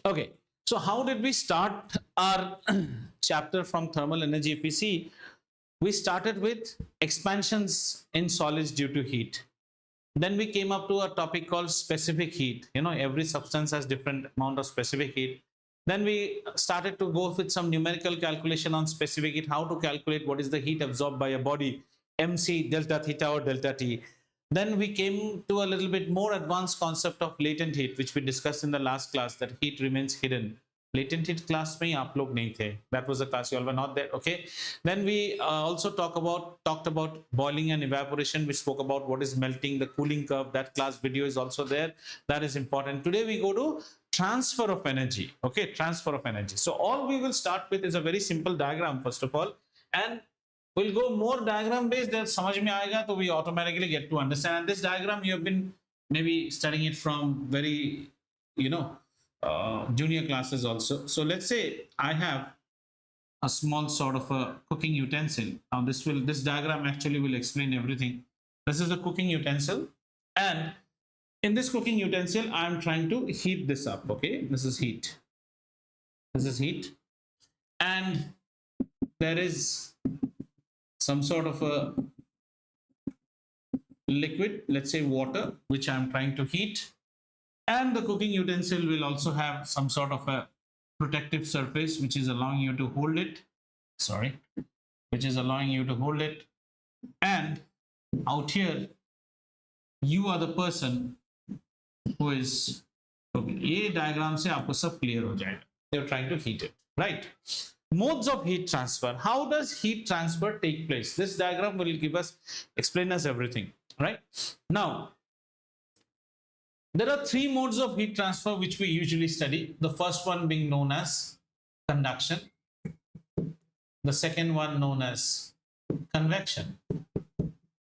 Okay, so how did we start our chapter from thermal energy? If we see, we started with expansions in solids due to heat. Then we came up to a topic called specific heat. You know, every substance has different amount of specific heat. Then we started to go with some numerical calculation on specific heat, how to calculate what is the heat absorbed by a body, mc delta theta or delta t. Then we came to a little bit more advanced concept of latent heat, which we discussed in the last class, that heat remains hidden. Latent heat class में आप लोग नहीं थे. That was the class you all were not there. Okay. Then we also talked about boiling and evaporation. We spoke about what is melting, the cooling curve. That class video is also there. That is important. Today we go to transfer of energy. Okay, transfer of energy. So all we will start with is a very simple diagram first of all, and we'll go more diagram based. That समझ में आएगा, तो we automatically get to understand. And this diagram you have been maybe studying it from very, you know, junior classes also. So let's say I have a small sort of a cooking utensil. Now this diagram actually will explain everything. This is a cooking utensil, and in this cooking utensil I am trying to heat this up. Okay, this is heat. This is heat, and there is some sort of a liquid, let's say water, which I'm trying to heat. And the cooking utensil will also have some sort of a protective surface which is allowing you to hold it. Sorry, which is allowing you to hold it. And out here, you are the person who is. ये diagram से आपको सब clear हो जाएगा. You're trying to heat it, right? Modes of heat transfer. How does heat transfer take place? This diagram will explain us everything, right? Now, there are three modes of heat transfer which we usually study. The first one being known as conduction. The second one known as convection.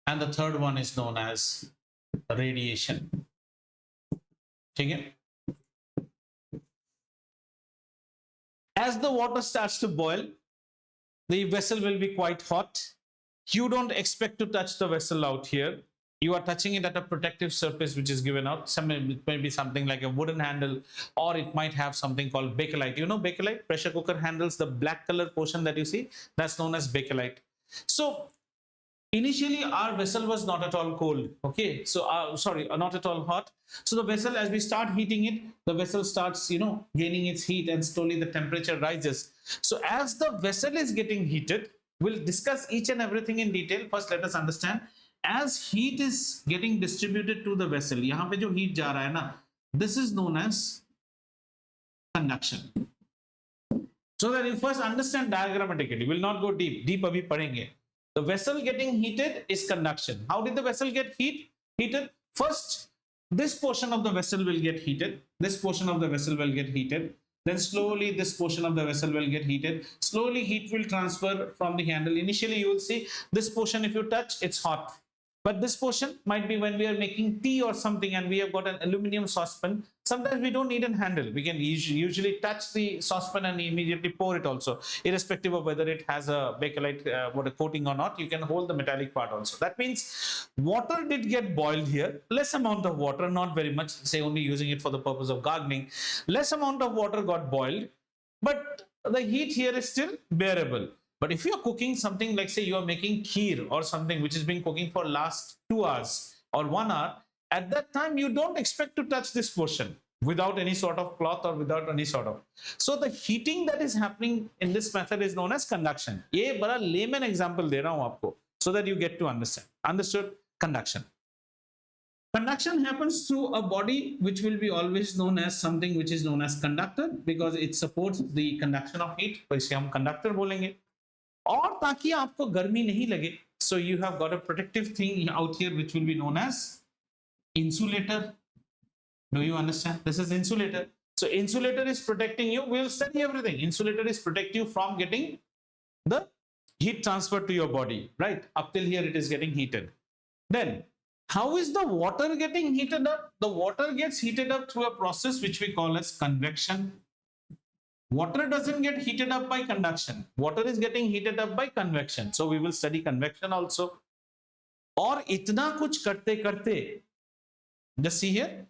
And the third one is known as radiation. Okay? As the water starts to boil, the vessel will be quite hot. You don't expect to touch the vessel out here. You are touching it at a protective surface which is given out. It may be something like a wooden handle, or it might have something called bakelite. You know bakelite? Pressure cooker handles, the black color portion that you see, that's known as bakelite. So initially our vessel was not at all cold. Okay, so not at all hot. So the vessel, as we start heating it, the vessel starts, you know, gaining its heat, and slowly the temperature rises. So as the vessel is getting heated, we'll discuss each and everything in detail. First, let us understand. As heat is getting distributed to the vessel, यहाँ पे जो heat जा रहा है ना, this is known as conduction. So that you first understand diagrammatically, we'll not go deep. Deep अभी पढ़ेंगे. The vessel getting heated is conduction. How did the vessel get heated? First, this portion of the vessel will get heated. This portion of the vessel will get heated. Then slowly this portion of the vessel will get heated. Slowly heat will transfer from the handle. Initially you will see this portion, if you touch, it's hot. But this portion might be when we are making tea or something and we have got an aluminum saucepan. Sometimes we don't need a handle. We can usually touch the saucepan and immediately pour it also. Irrespective of whether it has a bakelite a coating or not, you can hold the metallic part also. That means water did get boiled here. Less amount of water, not very much, say only using it for the purpose of gardening. Less amount of water got boiled, but the heat here is still bearable. But if you're cooking something like, say, you're making kheer or something which has been cooking for last 2 hours or 1 hour, at that time, you don't expect to touch this portion without any sort of cloth or without any sort of. So the heating that is happening in this method is known as conduction. ये बड़ा layman example दे रहा हूँ आपको, so that you get to understand. Understood? Conduction. Conduction happens through a body which will be always known as something which is known as conductor, because it supports the conduction of heat. तो इसे हम conductor बोलेंगे. और ताकि आपको गर्मी नहीं लगे, so you have got a protective thing out here which will be known as insulator. Do you understand? This is insulator. So insulator is protecting you. We will study everything. Insulator is protect you from getting the heat transfer to your body, right? Up till here it is getting heated. Then how is the water getting heated up? The water gets heated up through a process which we call as convection. Water doesn't get heated up by conduction. Water is getting heated up by convection. So we will study convection also. और इतना कुछ करते करते, just see here,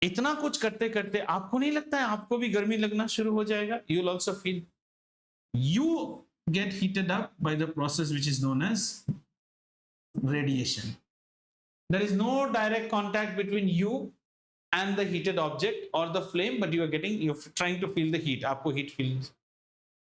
इतना कुछ करते करते आपको नहीं लगता है आपको भी गर्मी लगना शुरू हो जाएगा? You will also feel, you get heated up by the process which is known as radiation. There is no direct contact between you and the heated object or the flame, but you're trying to feel the heat. आपको heat feel,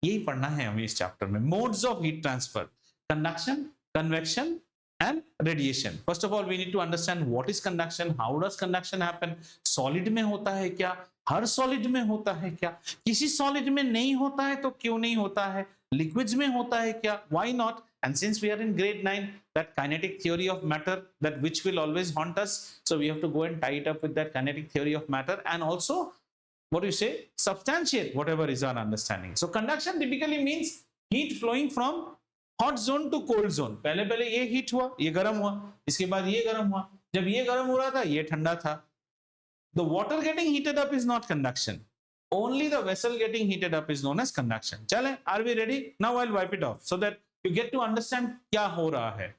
यही पढ़ना है हमें इस chapter में. Modes of heat transfer: conduction, convection and radiation. First of all, we need to understand what is conduction, how does conduction happen. Solid में होता है क्या? हर solid में होता है क्या? किसी solid में नहीं होता है तो क्यों नहीं होता है? Liquids में होता है क्या? Why not? And since we are in grade 9, that kinetic theory of matter, that which will always haunt us, so we have to go and tie it up with that kinetic theory of matter, and also, what do you say, substantiate whatever is our understanding. So conduction typically means heat flowing from hot zone to cold zone. पहले पहले ये heat हुआ, ये गर्म हुआ, इसके बाद ये गर्म हुआ. जब ये गर्म हो रहा था, ये ठंडा था. The water getting heated up is not conduction. Only the vessel getting heated up is known as conduction. चले, are we ready? Now I'll wipe it off so that you get to understand क्या हो रहा है.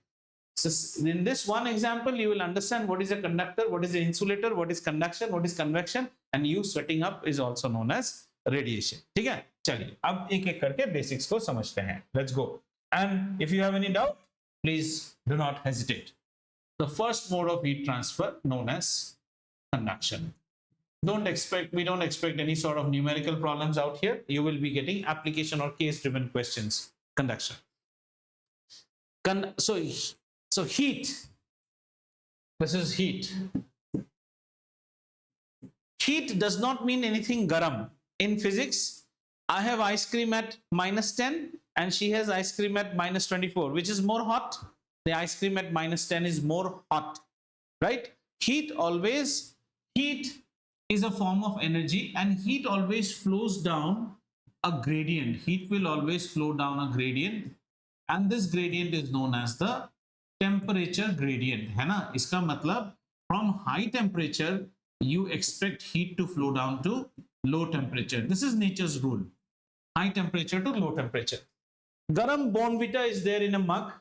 So in this one example, you will understand what is a conductor, what is an insulator, what is conduction, what is convection, and you sweating up is also known as radiation. ठीक है? चलिए, अब एक एक करके basics को समझते हैं. Let's go. And if you have any doubt, please do not hesitate. The first mode of heat transfer known as conduction. We don't expect any sort of numerical problems out here. You will be getting application or case-driven questions. Conduction. So heat. This is heat. Heat does not mean anything garam. In physics, I have ice cream at -10 and she has ice cream at -24. Which is more hot? The ice cream at -10 is more hot, right? Heat is a form of energy, and heat always flows down a gradient. Heat will always flow down a gradient, and this gradient is known as the temperature gradient, है ना? इसका मतलब from high temperature you expect heat to flow down to low temperature. This is nature's rule. High temperature to low temperature. Garam Bonvita is there in a mug.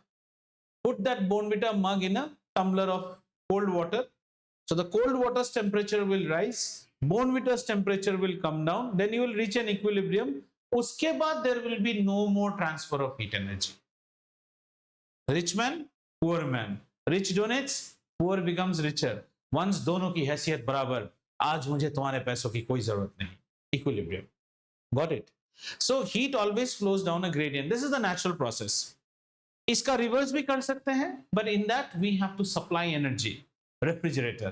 Put that Bonvita mug in a tumbler of cold water. So the cold water's temperature will rise, Bonvita's temperature will come down, then you will reach an equilibrium. उसके बाद there will be no more transfer of heat energy. Rich man, poor man. Rich donates, poor becomes richer. Once दोनों की हैसियत बराबर, आज मुझे तुम्हारे पैसों की कोई जरूरत नहीं. Equilibrium. Got it? So heat always flows down a gradient. This is the natural process. इसका रिवर्स भी कर सकते हैं, but in that we have to supply energy. Refrigerator,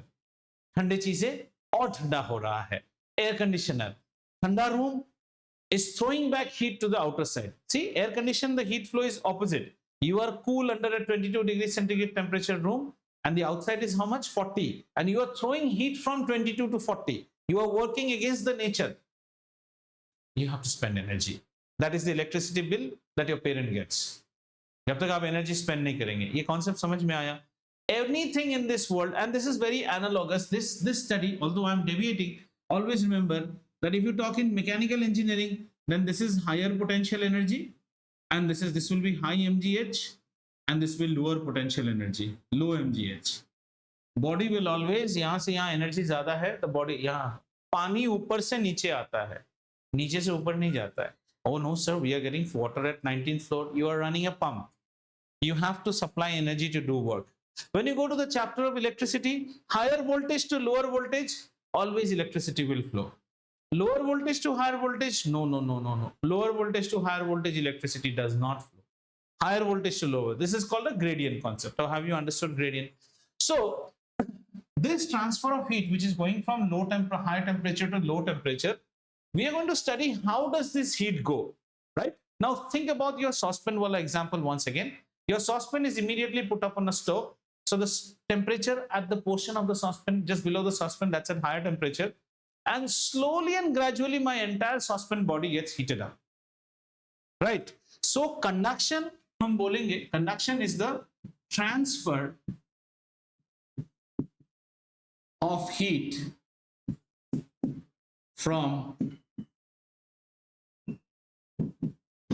ठंडी चीजें और ठंडा हो रहा है. एयर कंडीशनर, ठंडा room is throwing back heat to the outer side. See, air condition, the heat flow is opposite. You are cool under a 22 degrees centigrade temperature room, and the outside is how much? 40, and you are throwing heat from 22 to 40. You are working against the nature. You have to spend energy. That is the electricity bill that your parent gets. जब तक आप energy spend नहीं करेंगे. ये concept समझ में आया? Anything in this world, and this is very analogous, this study, although I'm deviating, always remember that if you talk in mechanical engineering, then this is higher potential energy, and this will be high mgh, and this will lower potential energy, low mgh. Body will always, यहाँ से यहाँ energy ज़्यादा है तो body यहाँ, पानी ऊपर से नीचे आता है, नीचे से ऊपर नहीं जाता है. Oh no sir, we are getting water at 19th floor. You are running a pump. You have to supply energy to do work. When you go to the chapter of electricity, higher voltage to lower voltage, always electricity will flow. Lower voltage to higher voltage, no. Lower voltage to higher voltage, electricity does not flow. Higher voltage to lower. This is called a gradient concept. Or have you understood gradient? So this transfer of heat, which is going from high temperature to low temperature, we are going to study how does this heat go, right? Now think about your saucepan wala example once again. Your saucepan is immediately put up on a stove. So the temperature at the portion of the saucepan just below the saucepan, that's at higher temperature, and slowly and gradually my entire saucepan body gets heated up, right? So conduction, hum bolenge, conduction is the transfer of heat from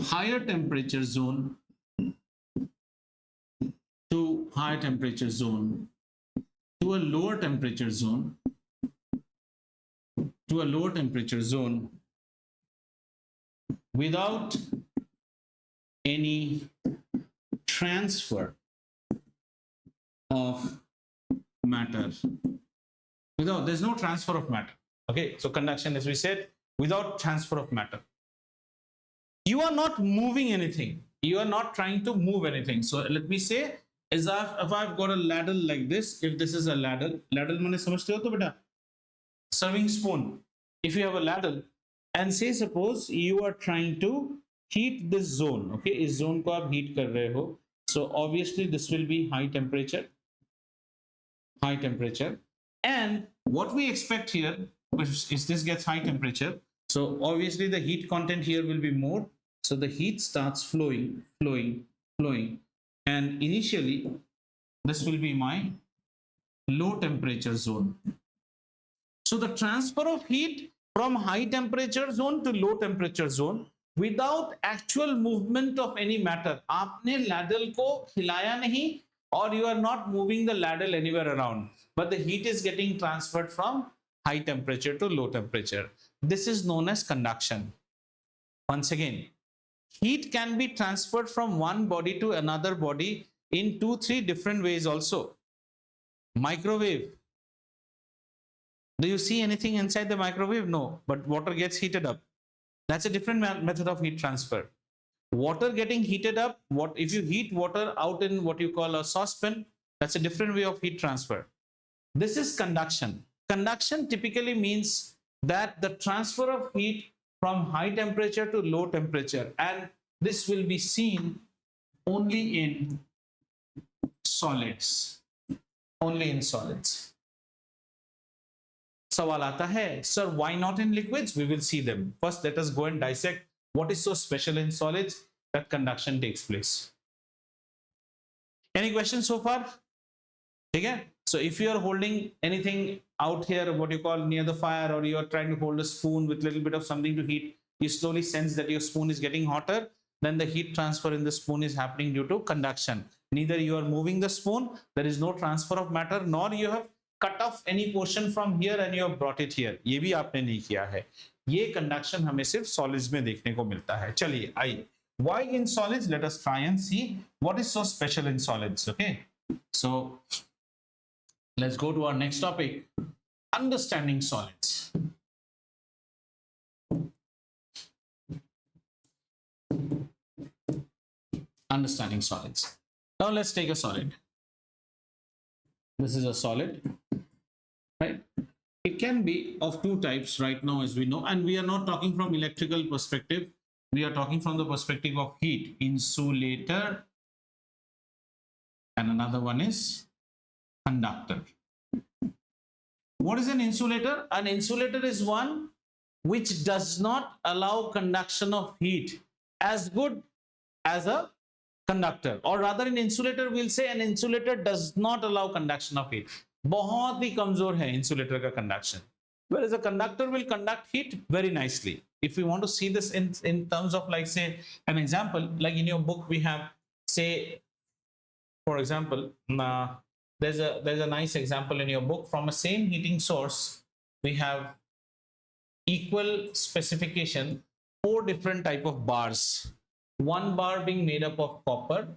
higher temperature zone to higher temperature zone to a lower temperature zone to a lower temperature zone without any transfer of matter. There's no transfer of matter. Okay, so conduction, as we said, without transfer of matter. You are not moving anything. You are not trying to move anything. So let me say, if I've got a ladle like this, if this is a ladle mane samajhte ho to beta? Serving spoon. If you have a ladle, and say suppose you are trying to heat this zone, okay, is zone ko aap heat kar rahe ho, so obviously this will be high temperature, and what we expect here is this gets high temperature, so obviously the heat content here will be more, so the heat starts flowing, and initially this will be my low temperature zone. So the transfer of heat from high temperature zone to low temperature zone without actual movement of any matter. आपने ladle को हिलाया नहीं, or you are not moving the ladle anywhere around, but the heat is getting transferred from high temperature to low temperature. This is known as conduction. Once again, heat can be transferred from one body to another body in 2-3 different ways also. Microwave. Do you see anything inside the microwave? No, but water gets heated up. That's a different method of heat transfer. Water getting heated up, if you heat water out in what you call a saucepan, that's a different way of heat transfer. This is conduction. Conduction typically means that the transfer of heat from high temperature to low temperature, and this will be seen only in solids. Only in solids. सवाल आता है, sir, why not in liquids? We will see them. First, let us go and dissect what is so special in solids that conduction takes place. Any questions so far? Okay. So if you are holding anything out here, what you call near the fire, or you are trying to hold a spoon with a little bit of something to heat, you slowly sense that your spoon is getting hotter, then the heat transfer in the spoon is happening due to conduction. Neither you are moving the spoon, there is no transfer of matter, nor you have cut off any portion from here and you have brought it here. ये भी आपने नहीं किया है. ये conduction हमें सिर्फ solids में देखने को मिलता है. चलिए आइए. Why in solids? Let us try and see what is so special in solids. Okay. So let's go to our next topic. Understanding solids. Understanding solids. Now let's take a solid. This is a solid, right? It can be of two types right now, as we know, and we are not talking from electrical perspective. We are talking from the perspective of heat. Insulator, and another one is conductor. What is an insulator? An insulator is one which does not allow conduction of heat as good as a conductor, or rather in insulator we'll say an insulator does not allow conduction of heat. बहुत ही कमजोर है insulator का conduction, whereas a conductor will conduct heat very nicely. If we want to see this in terms of, like, say an example, like in your book we have, say for example, there's a nice example in your book. From a same heating source we have equal specification 4 different type of bars. One bar being made up of copper,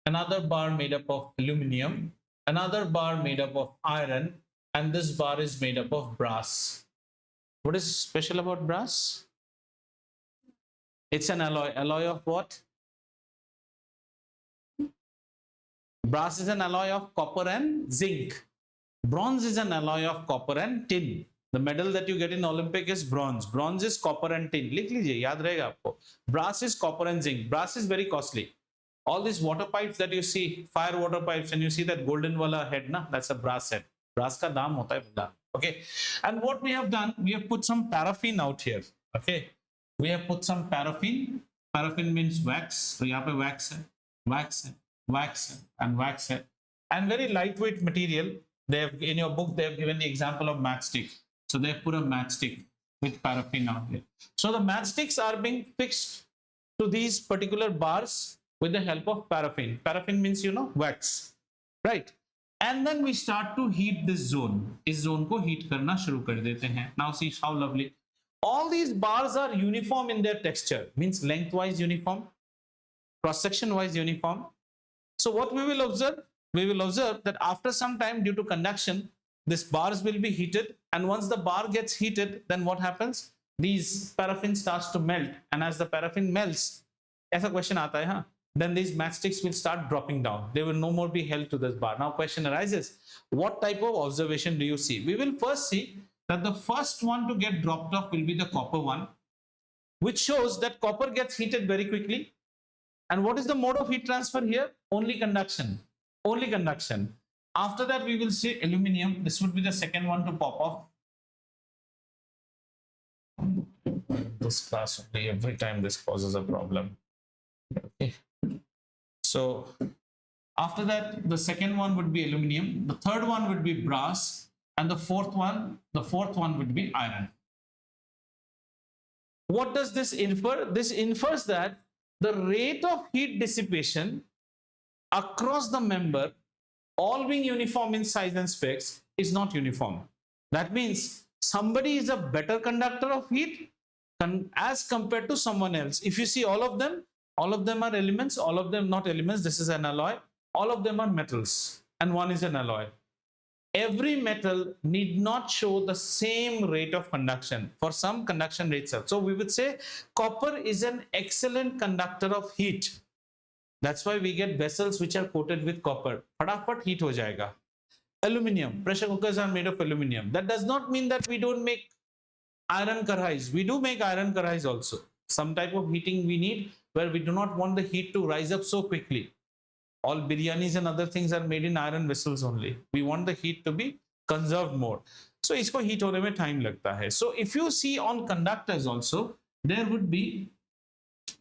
another bar made up of aluminum, another bar made up of iron, and this bar is made up of brass. What is special about brass? It's an alloy. Alloy of what? Brass is an alloy of copper and zinc. Bronze is an alloy of copper and tin. The medal that you get in Olympic is bronze. Bronze is copper and tin. लिख लीजिए, याद रहेगा आपको. Brass is copper and zinc. Brass is very costly. All these water pipes that you see, fire water pipes, and you see that golden wala head, na, that's a brass head. Brass का दाम होता है बड़ा. Okay. And what we have done, we have put some paraffin out here. Okay. We have put some paraffin. Paraffin means wax. So यहाँ पे wax है, wax है, wax है, and wax है. And very lightweight material. They have, in your book, they have given the example of matchstick. So they have put a matchstick with paraffin out here. So the matchsticks are being fixed to these particular bars with the help of paraffin. Paraffin means, you know, wax, right? and then we start to heat this zone. इस zone को heat करना शुरू कर देते हैं. Now see how lovely. All these bars are uniform in their texture, means lengthwise uniform, cross section wise uniform. So what we will observe? We will observe that after some time, due to conduction, these bars will be heated, and once the bar gets heated, then what happens? These paraffin starts to melt, and as the paraffin melts, ऐसा question आता है, हाँ? Then these matchsticks will start dropping down. They will no more be held to this bar. Now question arises, what type of observation do you see? We will first see that the first one to get dropped off will be the copper one, which shows that copper gets heated very quickly. And what is the mode of heat transfer here? Only conduction. Only conduction. After that, we will see aluminum. This would be the second one to pop off. This class only, every time this causes a problem. Okay. So after that, the second one would be aluminum. The third one would be brass, and the fourth one would be iron. What does this infer? This infers that the rate of heat dissipation across the member, all being uniform in size and specs, is not uniform. That means somebody is a better conductor of heat as compared to someone else. If you see all of them are elements, all of them not elements. This is an alloy. All of them are metals, and one is an alloy. Every metal need not show the same rate of conduction. For some, conduction rates are. So we would say copper is an excellent conductor of heat. That's why we get vessels which are coated with copper. फटाफट heat हो जाएगा. Aluminium. Pressure cookers are made of aluminium. That does not mean that we don't make iron karhais. We do make iron karhais also. Some type of heating we need where we do not want the heat to rise up so quickly. All biryanis and other things are made in iron vessels only. We want the heat to be conserved more. So इसको heat होने में time लगता है. So if you see on conductors also, there would be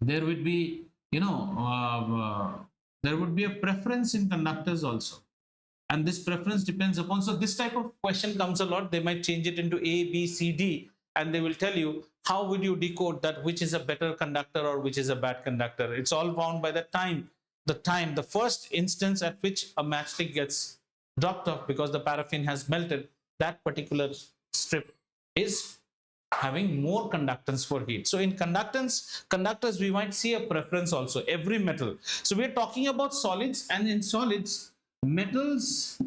there would be a preference in conductors also. And this preference depends upon, so this type of question comes a lot. They might change it into A, B, C, D, and they will tell you how would you decode that which is a better conductor or which is a bad conductor. It's all bound by the time, the first instance at which a matchstick gets dropped off because the paraffin has melted. That particular strip is having more conductance for heat. So in conductors, we might see a preference also, every metal. So we're talking about solids, and in solids, metals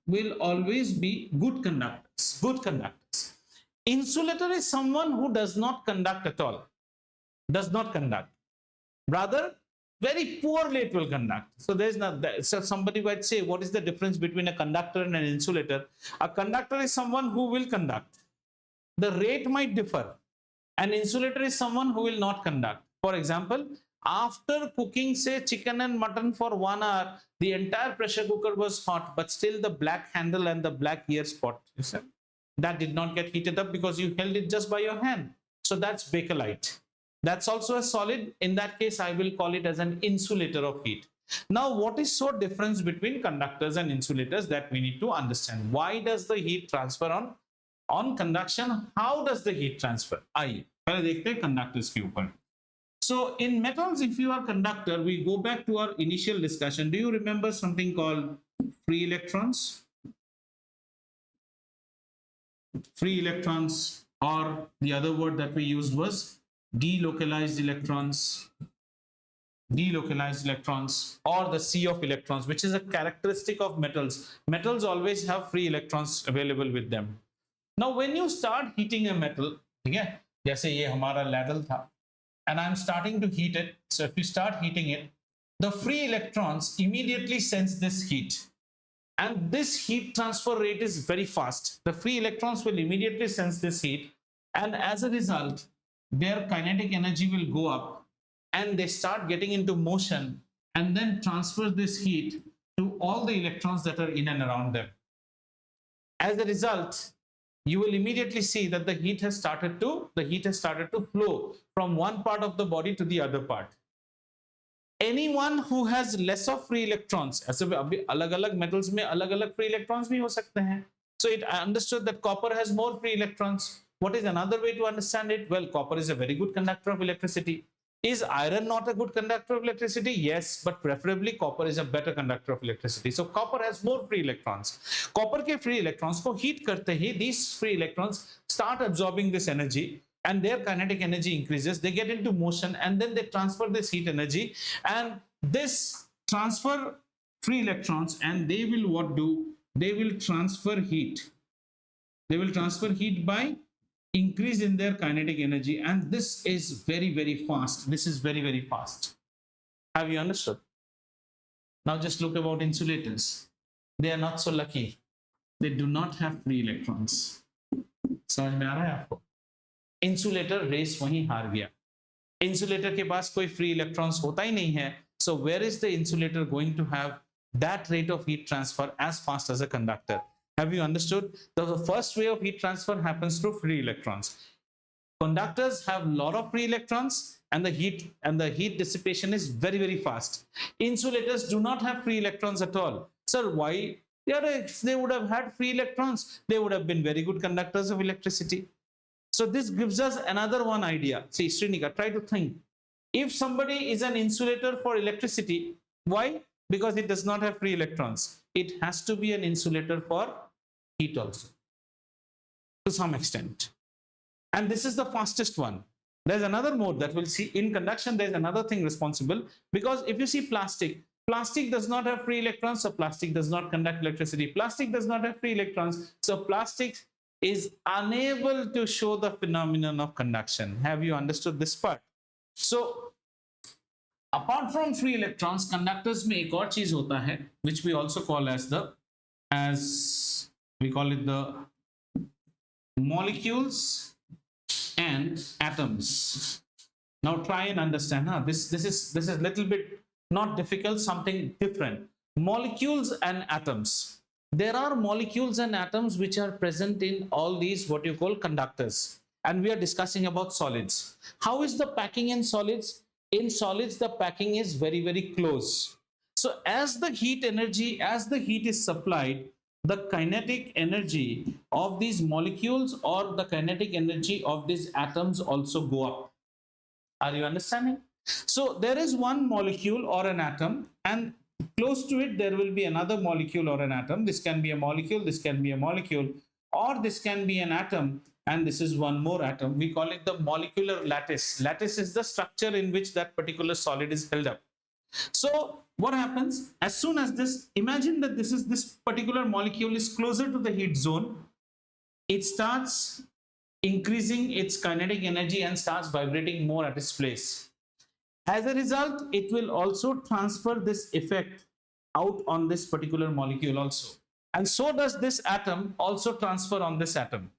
will always be good conductors. Insulator is someone who does not conduct at all, does not conduct. Rather, very poorly it will conduct. So there's not that. So somebody might say, what is the difference between a conductor and an insulator? A conductor is someone who will conduct. The rate might differ. An insulator is someone who will not conduct. For example, after cooking, say, chicken and mutton for 1 hour, the entire pressure cooker was hot, but still the black handle and the black ear spot, you said, that did not get heated up because you held it just by your hand. So that's bakelite. That's also a solid. In that case, I will call it as an insulator of heat. Now, what is so difference between conductors and insulators that we need to understand? Why does the heat transfer on conduction? How does the heat transfer? आइए पहले देखते हैं conductors के ऊपर. So in metals, if you are conductor, we go back to our initial discussion. Do you remember something called free electrons? Free electrons, or the other word that we used was delocalized electrons, or the sea of electrons, which is a characteristic of metals. Metals always have free electrons available with them. Now, when you start heating a metal, okay, जैसे ये हमारा ladle था, and I'm starting to heat it. So if you start heating it, the free electrons immediately sense this heat. And this heat transfer rate is very fast. The free electrons will immediately sense this heat. And as a result, their kinetic energy will go up, and they start getting into motion and then transfer this heat to all the electrons that are in and around them. As a result, you will immediately see that the heat has started to flow from one part of the body to the other part. Anyone who has less of free electrons, ऐसे अभी अलग-अलग metals में अलग-अलग free electrons भी हो सकते हैं. So I understood that copper has more free electrons. What is another way to understand it? Well, copper is a very good conductor of electricity. Is iron not a good conductor of electricity? Yes, but preferably copper is a better conductor of electricity. So copper has more free electrons. Copper के free electrons को heat करते ही these free electrons start absorbing this energy and their kinetic energy increases. They get into motion and then they transfer this heat energy, and this transfer free electrons, and they will what do? They will transfer heat. They will transfer heat by increase in their kinetic energy, and this is very, very fast. This is very, very fast. Have you understood? Now just look about insulators. They are not so lucky. They do not have free electrons. समझ में आ रहा है आपको? Insulator race वहीं हार गया. Insulator के पास कोई free electrons होता ही नहीं है. So where is the insulator going to have that rate of heat transfer as fast as a conductor? Have you understood? The first way of heat transfer happens through free electrons. Conductors have a lot of free electrons, and the heat dissipation is very, very fast. Insulators do not have free electrons at all. Sir, why? If they would have had free electrons, they would have been very good conductors of electricity. So this gives us another one idea. See, Srinika, try to think. If somebody is an insulator for electricity, why? Because it does not have free electrons. It has to be an insulator for heat also, to some extent. And this is the fastest one. There's another mode that we'll see in conduction. There's another thing responsible, because if you see plastic does not have free electrons, so plastic does not conduct electricity. Plastic does not have free electrons, so plastic is unable to show the phenomenon of conduction. Have you understood this part? So apart from free electrons, conductors में एक और चीज होता है, which we also call we call it the molecules and atoms. Now try and understand. This is little bit not difficult, something different. Molecules and atoms. There are molecules and atoms which are present in all these what you call conductors, and we are discussing about solids. How is the packing in solids? In solids, the packing is very, very close. So as the heat is supplied, the kinetic energy of these molecules or the kinetic energy of these atoms also go up. Are you understanding? So there is one molecule or an atom, and close to it there will be another molecule or an atom. This can be a molecule, this can be a molecule, or this can be an atom, and this is one more atom. We call it the molecular lattice. Lattice is the structure in which that particular solid is held up. So what happens as soon as this, imagine that this particular molecule is closer to the heat zone, it starts increasing its kinetic energy and starts vibrating more at its place. As a result, it will also transfer this effect out on this particular molecule also, and so does this atom also transfer on this atom.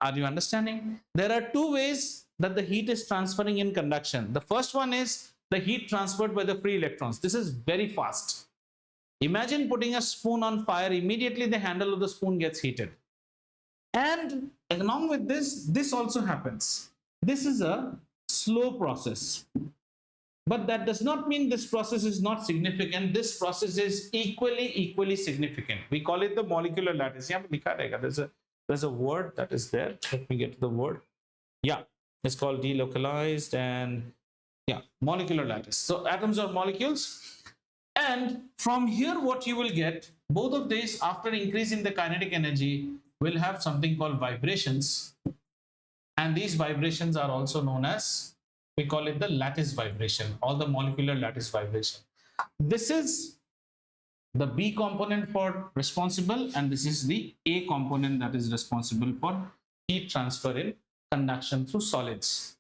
Are you understanding? There are two ways that the heat is transferring in conduction. The first one is the heat transferred by the free electrons. This is very fast. Imagine putting a spoon on fire, immediately the handle of the spoon gets heated. And along with this also happens. This is a slow process. But that does not mean this process is not significant. This process is equally significant. We call it the molecular lattice. There's a word that is there. Let me get to the word. Yeah, it's called delocalized, and yeah, molecular lattice. So atoms or molecules. And from here what you will get, both of these after increasing the kinetic energy will have something called vibrations, and these vibrations are also known as, we call it the lattice vibration or the molecular lattice vibration. This is the B component for responsible, and this is the A component that is responsible for heat transfer in conduction through solids,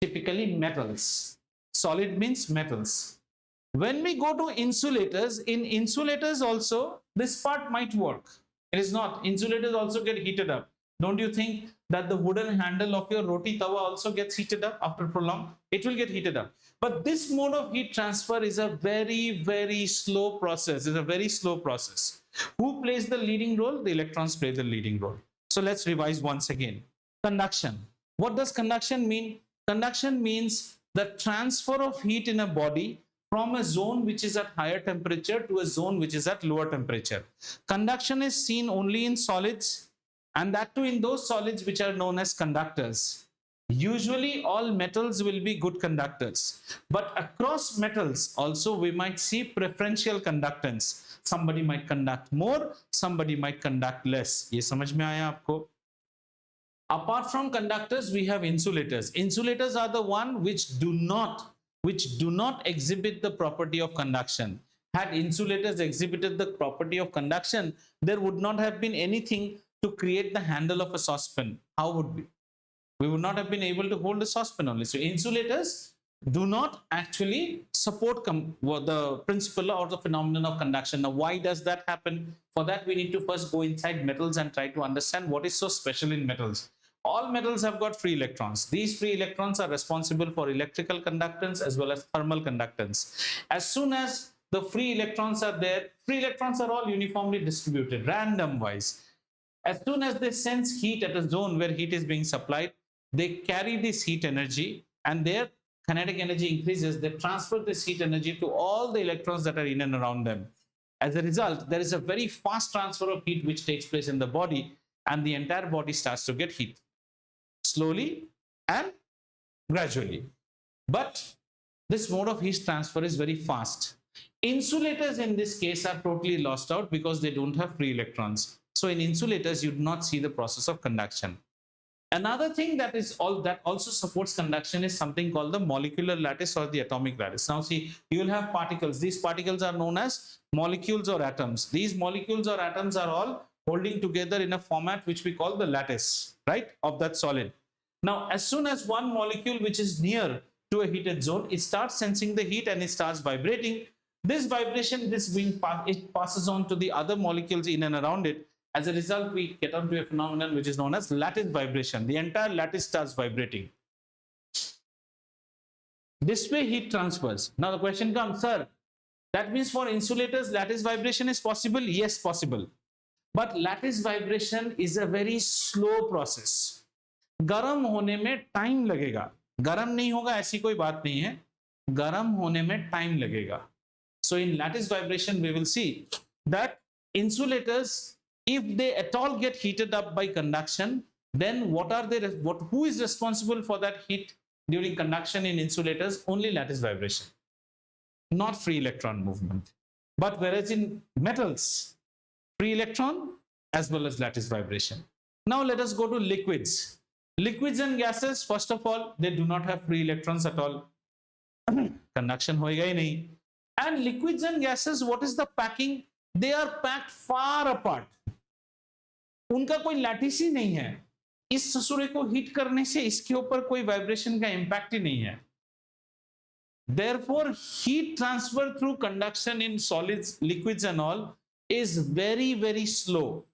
typically metals. Solid means metals. When we go to insulators, in insulators also this part might work. It is not. Insulators also get heated up. Don't you think that the wooden handle of your roti tawa also gets heated up after prolonged? It will get heated up. But this mode of heat transfer is a very slow process. It's a very slow process. Who plays the leading role? The electrons play the leading role. So let's revise once again. Conduction. What does conduction mean? Conduction means the transfer of heat in a body from a zone which is at higher temperature to a zone which is at lower temperature. Conduction is seen only in solids, and that too in those solids which are known as conductors. Usually all metals will be good conductors, but across metals also we might see preferential conductance. Somebody might conduct more, somebody might conduct less. ये समझ में आया आपको? Apart from conductors, we have insulators. Insulators are the one which do not exhibit the property of conduction. Had insulators exhibited the property of conduction, there would not have been anything to create the handle of a saucepan. How would we would not have been able to hold the saucepan only. So insulators do not actually support the principle or the phenomenon of conduction. Now, why does that happen? For that, we need to first go inside metals and try to understand what is so special in metals. All metals have got free electrons. These free electrons are responsible for electrical conductance as well as thermal conductance. As soon as the free electrons are there, free electrons are all uniformly distributed, random wise. As soon as they sense heat at a zone where heat is being supplied, they carry this heat energy and their kinetic energy increases. They transfer this heat energy to all the electrons that are in and around them. As a result, there is a very fast transfer of heat which takes place in the body, and the entire body starts to get heat slowly and gradually. But this mode of heat transfer is very fast. Insulators in this case are totally lost out because they don't have free electrons. So in insulators, you do not see the process of conduction. Another thing that also supports conduction is something called the molecular lattice or the atomic lattice. Now see, you will have particles. These particles are known as molecules or atoms. These molecules or atoms are all holding together in a format which we call the lattice, right, of that solid. Now, as soon as one molecule which is near to a heated zone, it starts sensing the heat and it starts vibrating. This vibration, it passes on to the other molecules in and around it. As a result, we get onto a phenomenon which is known as lattice vibration. The entire lattice starts vibrating. This way heat transfers. Now the question comes, sir, that means for insulators, lattice vibration is possible? Yes, possible. But lattice vibration is a very slow process. गर्म होने में time लगेगा. गर्म नहीं होगा ऐसी कोई बात नहीं है. गर्म होने में टाइम लगेगा. So in lattice vibration, we will see that insulators, if they at all get heated up by conduction, then who is responsible for that heat during conduction in insulators? Only lattice vibration, not free electron movement. But whereas in metals, free electron as well as lattice vibration. Now let us go to liquids. Liquids and gases, first of all, they do not have free electrons at all. Conduction hoega hi nahi. And liquids and gases, what is the packing? They are packed far apart. उनका कोई lattice ही नहीं है. इस ससुरे को heat करने से इसके ऊपर कोई वाइब्रेशन का इंपैक्ट ही नहीं है. Therefore, heat transfer through conduction in solids, liquids and all is very, very slow.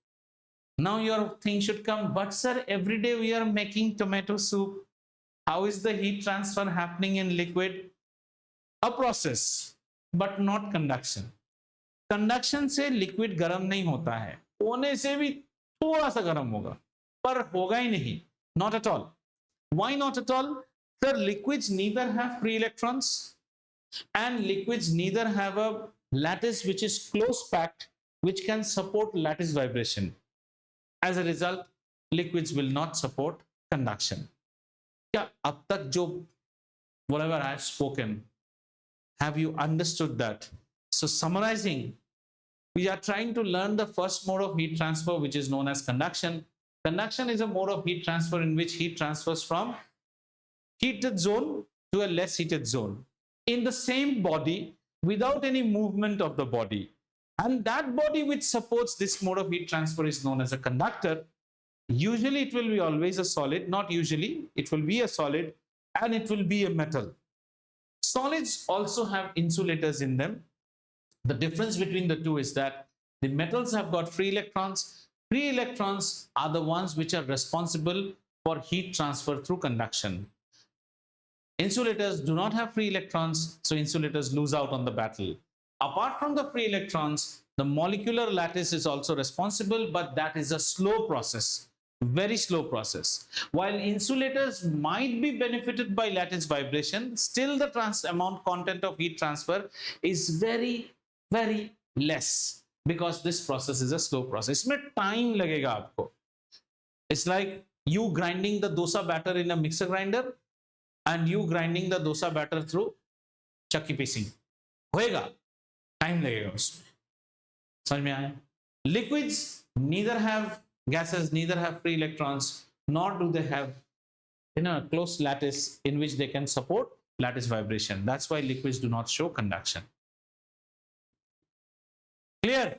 Now your thing should come, but sir, every day we are making tomato soup. How is the heat transfer happening in liquid? A process, but not conduction. Conduction से liquid गर्म नहीं होता है. होने से भी थोड़ा सा गर्म होगा, पर होगा ही नहीं. Not at all. Why not at all? Sir, liquids neither have free electrons and liquids neither have a lattice which is close packed which can support lattice vibration. As a result, liquids will not support conduction. क्या अब तक जो whatever I have spoken, have you understood that? So summarizing, we are trying to learn the first mode of heat transfer, which is known as conduction. Conduction is a mode of heat transfer in which heat transfers from heated zone to a less heated zone in the same body without any movement of the body. And that body which supports this mode of heat transfer is known as a conductor. Usually it will be always a solid, not usually, it will be a solid and it will be a metal. Solids also have insulators in them. The difference between the two is that the metals have got free electrons. Free electrons are the ones which are responsible for heat transfer through conduction. Insulators do not have free electrons, so insulators lose out on the battle. Apart from the free electrons, the molecular lattice is also responsible, but that is a slow process, very slow process. While insulators might be benefited by lattice vibration, still the amount content of heat transfer is very, very less because this process is a slow process. Isme time lagega aapko. It's like you grinding the dosa batter in a mixer grinder and you grinding the dosa batter through चक्की पीसिंग होएगा, time लगेगा उसमें, समझ में आया? Liquids neither have gases, neither have free electrons, nor do they have a closed lattice in which they can support lattice vibration. That's why liquids do not show conduction. Clear?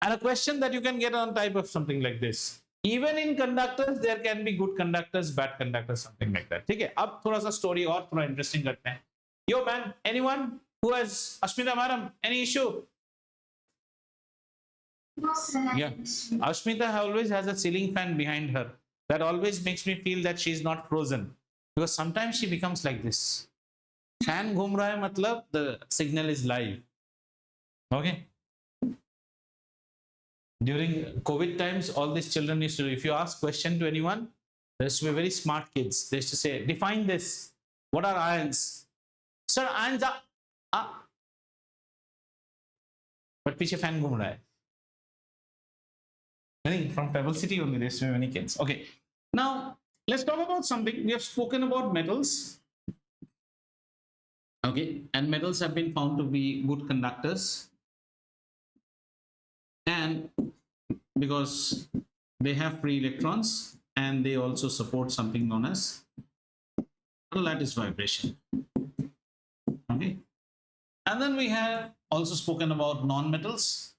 And a question that you can get on type of something like this. Even in conductors, there can be good conductors, bad conductors, something like that. ठीक है? अब थोड़ा सा story और थोड़ा interesting करते हैं. Yo man, anyone who has Ashmita madam, any issue? No, sir. Yeah, Ashmita always has a ceiling fan behind her. That always makes me feel that she is not frozen, because sometimes she becomes like this. Fan घूम रहा है मतलब the signal is live. Okay. During COVID times, all these children used to, if you ask question to anyone, there used to be very smart kids. They used to say, define this. What are ions? Sir, ions are. But पीछे fan घूम रहा है. I think from Pebble City only, there's so many kids. Okay, now let's talk about something. We have spoken about metals. Okay, and metals have been found to be good conductors. And because they have free electrons and they also support something known as lattice vibration. Okay, and then we have also spoken about non-metals,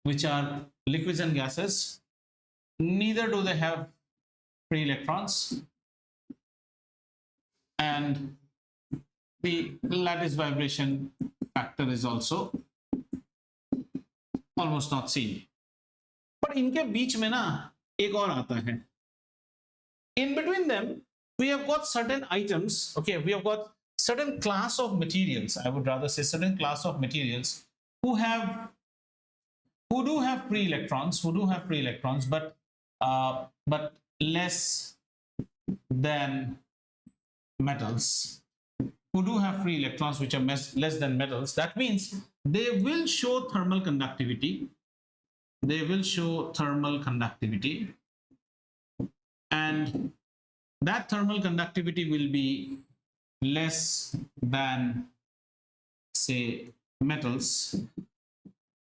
which are liquids and gases. Neither do they have free electrons, and the lattice vibration factor is also almost not seen. But इनके बीच में ना एक और आता है. In between them, we have got certain items. Okay, we have got certain class of materials. I would rather say certain class of materials who do have free electrons, but less than metals. Who do have free electrons which are less than metals. That means they will show thermal conductivity. They will show thermal conductivity, and that thermal conductivity will be less than, say, metals.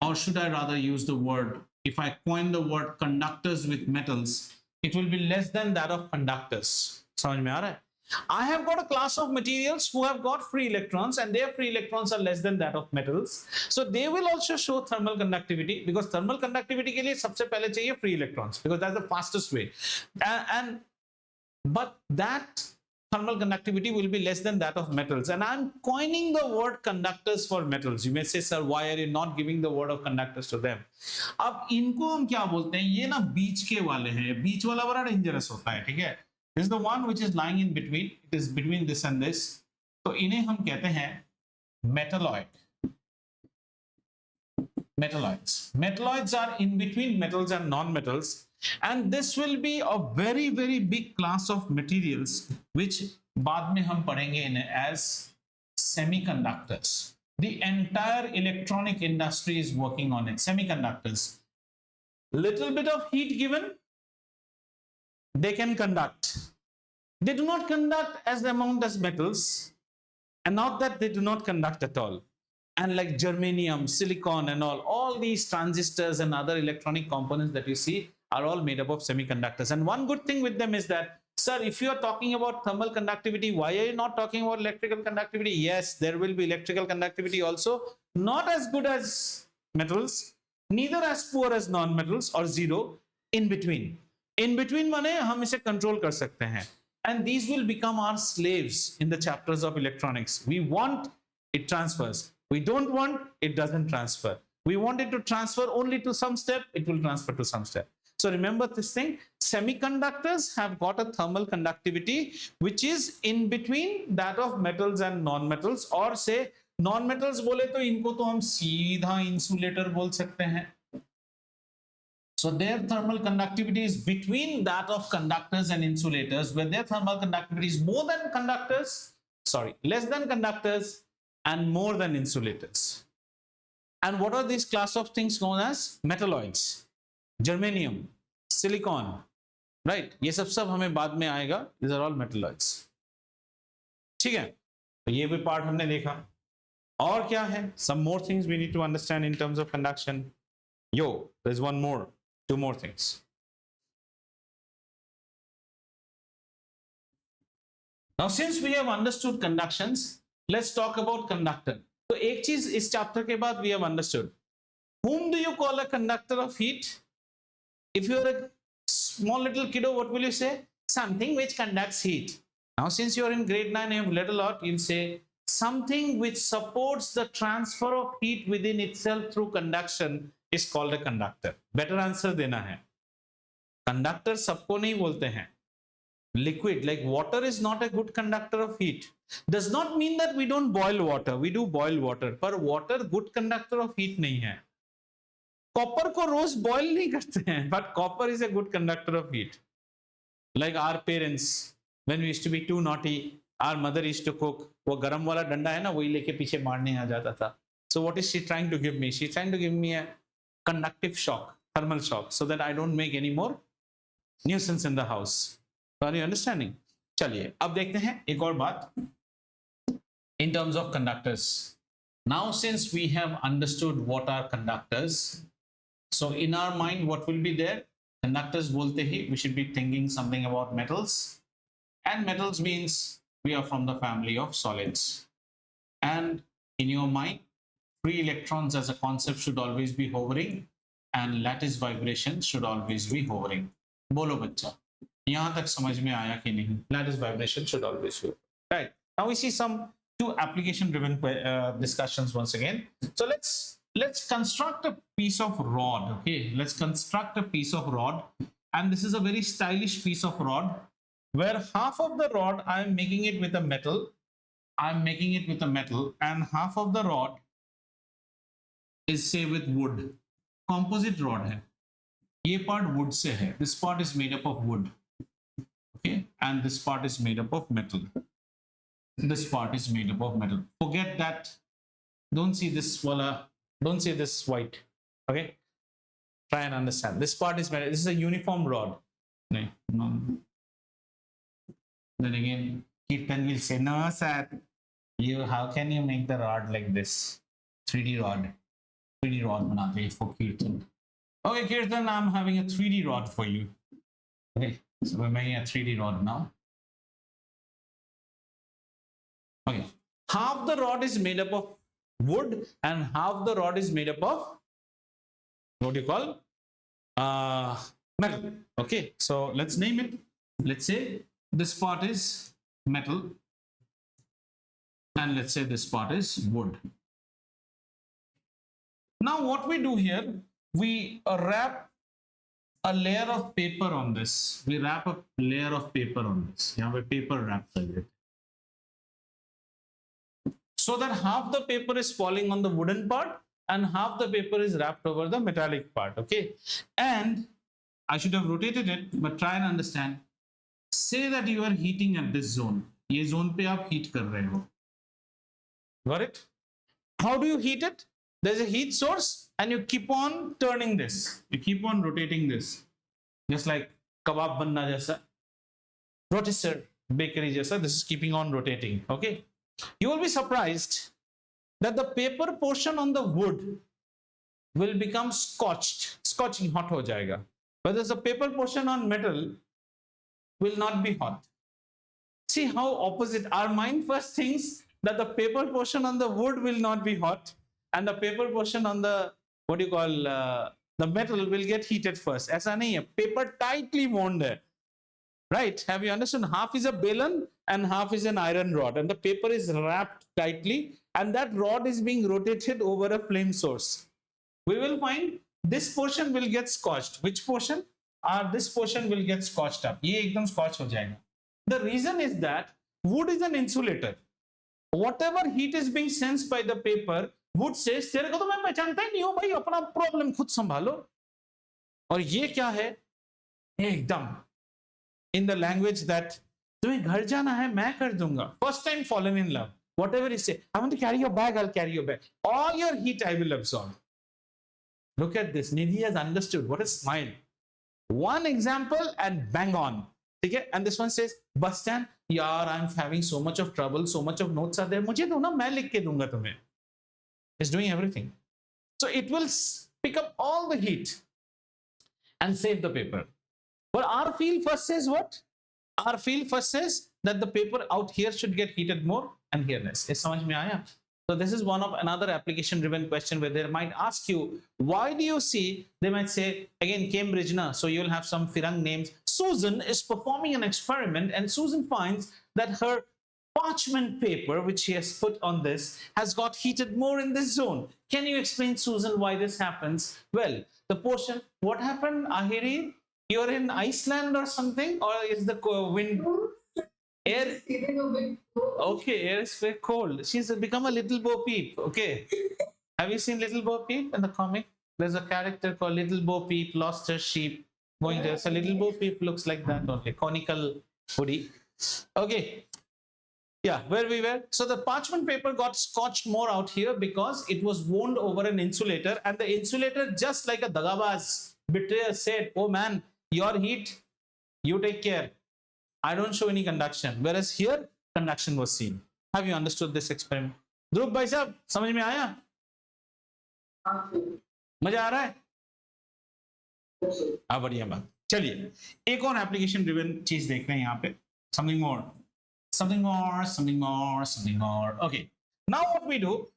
Or should I rather use the word, if I coin the word conductors with metals, it will be less than that of conductors. समझ में आ रहा है? I have got a class of materials who have got free electrons, and their free electrons are less than that of metals. So they will also show thermal conductivity, because thermal conductivity के लिए सबसे पहले चाहिए free electrons, because that's the fastest way. But that thermal conductivity will be less than that of metals. And I'm coining the word conductors for metals. You may say, sir, why are you not giving the word of conductors to them? अब इनको हम क्या बोलते हैं? ये ना बीच के वाले हैं. बीच वाला बड़ा डेंजरस होता है, ठीक है? This is the one which is lying in between. It is between this and this. तो इन्हें हम कहते हैं metalloid. Metalloids. Metalloids are in between metals and non-metals, and this will be a very, very big class of materials which बाद में हम पढ़ेंगे इन्हें as semiconductors. The entire electronic industry is working on it. Semiconductors. Little bit of heat given, they can conduct. They do not conduct as the amount as metals, and not that they do not conduct at all. And like germanium, silicon, and all these transistors and other electronic components that you see are all made up of semiconductors. And one good thing with them is that, sir, if you are talking about thermal conductivity, why are you not talking about electrical conductivity? Yes, there will be electrical conductivity also, not as good as metals, neither as poor as non-metals, or zero, in between. In between माने हम इसे control कर सकते हैं, and these will become our slaves in the chapters of electronics. We want it transfers. We don't want it doesn't transfer. We want it to transfer only to some step. It will transfer to some step. So remember this thing. Semiconductors have got a thermal conductivity which is in between that of metals and non-metals. Or say non-metals बोले तो इनको तो हम सीधा insulator बोल सकते हैं. So their thermal conductivity is between that of conductors and insulators, where their thermal conductivity is more than conductors, less than conductors and more than insulators. And what are these class of things known as? Metalloids, germanium, silicon, right, ये सब हमें बाद में आएगा. These are all metalloids. ठीक है, तो ये भी पार्ट हमने देखा. और क्या है? Some more things we need to understand in terms of conduction. Yo, there's one more, two more things. Now since we have understood conductions, let's talk about conductor. तो एक चीज इस चैप्टर के बाद we have understood. Whom do you call a conductor of heat? If you're a small little kiddo, what will you say? Something which conducts heat. Now since you're in grade 9 and you've read a lot, you'll say something which supports the transfer of heat within itself through conduction is called a conductor. Better answer देना है. Conductor सबको नहीं बोलते हैं. Liquid like water is not a good conductor of heat. Does not mean that we don't boil water. We do boil water. पर water good conductor of heat नहीं है. Copper को रोज बॉयल नहीं करते हैं, but copper is a good conductor of heat. Like our parents, when we used to be too naughty, our mother used to cook. वो गरम वाला डंडा है ना, वही लेके पीछे मारने आ जाता था. So what is she trying to give me? She's trying to give me a conductive shock, thermal shock, so that I don't make any more nuisance in the house. Are you understanding? चलिए अब देखते हैं एक और बात in terms of conductors. Now since we have understood what are conductors, so in our mind what will be there? Conductors bolte hi we should be thinking something about metals, and metals means we are from the family of solids. And in your mind, free electrons as a concept should always be hovering, and lattice vibration should always be hovering. Bolo bachcha, yahan tak samajh mein aaya ki nahi? Lattice vibration should always be hovering. Right, now we see some two application driven discussions once again. So let's construct a piece of rod. Okay, let's construct a piece of rod, and this is a very stylish piece of rod where half of the rod I am making it with a metal. I'm making it with a metal, and half of the rod is say with wood. Composite rod है. ये part wood से है. This part is made up of wood. Okay, and this part is made up of metal. This part is made up of metal. Forget that. Don't see this wala. Don't see this white. Okay, try and understand. This part is metal. This is a uniform rod. No. Then again, Kirtan will say, no, sir. How can you make the rod like this? 3D rod. 3D rod banate hai for Kirtan. Okay, Kirtan, I'm having a 3D rod for you. Okay, so we're making a 3D rod now. Okay, half the rod is made up of wood and half the rod is made up of what do you call metal. Okay, so let's name it. Let's say this part is metal and let's say this part is wood. Now what we do here, we wrap a layer of paper on this. We wrap a layer of paper on this. यहाँ पे paper wrap कर देते, so that half the paper is falling on the wooden part and half the paper is wrapped over the metallic part. Okay, and I should have rotated it, but try and understand. Say that you are heating at this zone. ये zone पे आप heat कर रहे हो. Got it? How do you heat it? There's a heat source and you keep on turning this. You keep on rotating this, just like kebab banna jaisa, rotisserie bakery jaisa. This is keeping on rotating. Okay. You will be surprised that the paper portion on the wood will become scorching hot ho jayega. Whereas the paper portion on metal will not be hot. See how opposite. Our mind first thinks that the paper portion on the wood will not be hot, and the paper portion on the what do you call the metal will get heated first. ऐसा नहीं है. Paper tightly wound है. Right? Have you understood? Half is a balun and half is an iron rod, and the paper is wrapped tightly, and that rod is being rotated over a flame source. We will find this portion will get scorched. Which portion? This portion will get scorched up. ये एकदम scorch हो जाएगा. The reason is that wood is an insulator. Whatever heat is being sensed by the paper, wood says, तेरे को तो मैं पहचानता ही नहीं हूँ भाई, अपना प्रॉब्लम खुद संभालो. और ये क्या है? एकदम in the language that तुम्हें घर जाना है, मैं कर दूंगा. First time fallen in love. Whatever you say, I want to carry your bag, I'll carry your bag. All your heat I will absorb. Look at this. Nidhi has understood. What a smile. One example and bang on. Okay? And this one says, bus stand, yaar, I'm having so much of trouble, so much of notes are there. Mujhe do na, main likh ke dunga tumhe. It's doing everything. So it will pick up all the heat and save the paper. But our field first says what? Our field first says that the paper out here should get heated more and here less. Is samajh mein aaya? So this is one of another application driven question where they might ask you, why do you see, they might say, again, Cambridge, na, so you'll have some Firang names. Susan is performing an experiment and Susan finds that her parchment paper, which she has put on this, has got heated more in this zone. Can you explain, Susan, why this happens? Well, the portion, what happened, Ahiri? You're in Iceland or something? Or is the wind? Air. Okay, air is very cold. She's become a little Bo Peep. Okay. Have you seen Little Bo Peep in the comic? There's a character called Little Bo Peep, lost her sheep, going there. So Little Bo Peep looks like that. Okay, conical hoodie. Okay. Yeah, where we were. So the parchment paper got scotched more out here because it was wound over an insulator, and the insulator, just like a dagabaz betrayer, said, oh man, your heat, you take care. I don't show any conduction. Whereas here, conduction was seen. Have you understood this experiment? Dhruv bhai sahab, samajh mein aaya? मजा आ रहा है? हाँ, बढ़िया बात. चलिए, एक और application driven चीज देख रहे हैं यहाँ पे. Something more. Something more, something more, something more. Okay. Now what we do,